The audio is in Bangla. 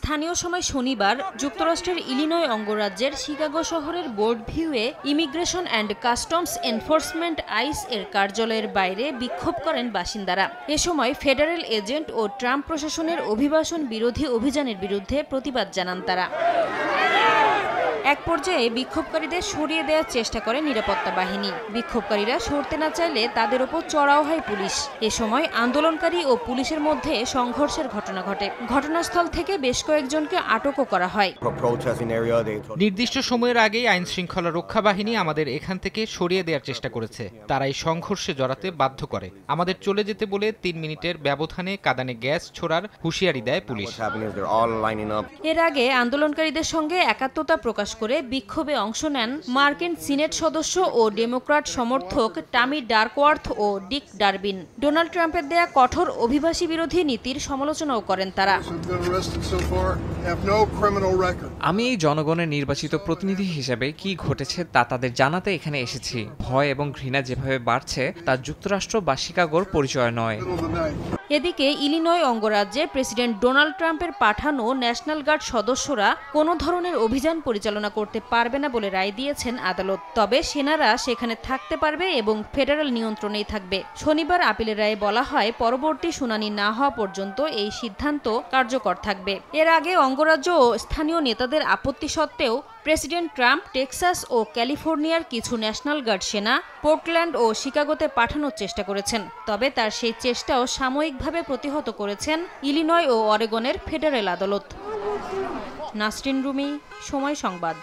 স্থানীয় সময় শনিবার যুক্তরাষ্ট্রের ইলিনয় অঙ্গরাজ্যের শিকাগো শহরের বোর্ড ভিউয়ে immigration and customs enforcement ICE এর কার্যালয়ের বাইরে বিক্ষোভ করেন বাসিন্দারা। এ সময় ফেডারেল এজেন্ট ও ট্রাম্প প্রশাসনের অভিবাসন বিরোধী অভিযানের বিরুদ্ধে প্রতিবাদ জানান তারা। এক পর্যায়ে বিক্ষোভকারীদের সরিয়ে দেওয়ার চেষ্টা করে নিরাপত্তা বাহিনী। বিক্ষোভকারীরা সরতে না চাইলে তাদের ওপর চড়াও হয় পুলিশ। এ সময় আন্দোলনকারী ও পুলিশের মধ্যে সংঘর্ষের ঘটনা ঘটে। ঘটনাস্থল থেকে বেশ কয়েকজনকে আটকও করা হয়। নির্দিষ্ট সময়ের আগেই আইন শৃঙ্খলা রক্ষা বাহিনী আমাদের এখান থেকে সরিয়ে দেওয়ার চেষ্টা করেছে। তারা এই সংঘর্ষে জড়াতে বাধ্য করে। আমাদের চলে যেতে বলে 3 মিনিটের ব্যবধানে কাঁদানে গ্যাস ছোড়ার হুঁশিয়ারি দেয় পুলিশ। এর আগে আন্দোলনকারীদের সঙ্গে একাত্মতা প্রকাশ করে বিক্ষোভে অংশ নেন মার্কিন সিনেট সদস্য ও ডেমোক্র্যাট সমর্থক টামি ডার্কওয়ার্থ ও ডিক ডারবিন। ডোনাল্ড ট্রাম্পের দেয়া কঠোর অভিবাসী বিরোধী নীতির সমালোচনাও করেন তারা। আমি এই জনগণের নির্বাচিত প্রতিনিধি হিসেবে কি ঘটেছে তা তাদের জানাতে এখানে এসেছি। ভয় এবং ঘৃণা যেভাবে বাড়ছে তা যুক্তরাষ্ট্র বা শিকাগোর পরিচয় নয়। এদিকে ইলিনয় অঙ্গরাজ্যে প্রেসিডেন্ট ডোনাল্ড ট্রাম্পের পাঠানো ন্যাশনাল গার্ড সদস্যরা কোনো ধরনের অভিযান পরিচালনা করতে পারবে না বলে রায় দিয়েছেন আদালত। তবে সেনারা সেখানে থাকতে পারবে এবং ফেডারেল নিয়ন্ত্রণেই থাকবে। শনিবার আপিলের রায়ে বলা হয়, পরবর্তী শুনানি না হওয়া পর্যন্ত এই সিদ্ধান্ত কার্যকর থাকবে। এর আগে অঙ্গরাজ্য ও স্থানীয় নেতাদের আপত্তি সত্ত্বেও প্রেসিডেন্ট ট্রাম্প টেক্সাস ও ক্যালিফোর্নিয়ার কিছু ন্যাশনাল গার্ড সেনা পোর্টল্যান্ড ও শিকাগোতে পাঠানোর চেষ্টা করেছেন। তবে তার সেই চেষ্টাও সাময়িকভাবে প্রতিহত করেছেন ইলিনয় ও অরেগনের ফেডারেল আদালত। নাসরিন রুমি, সময় সংবাদ।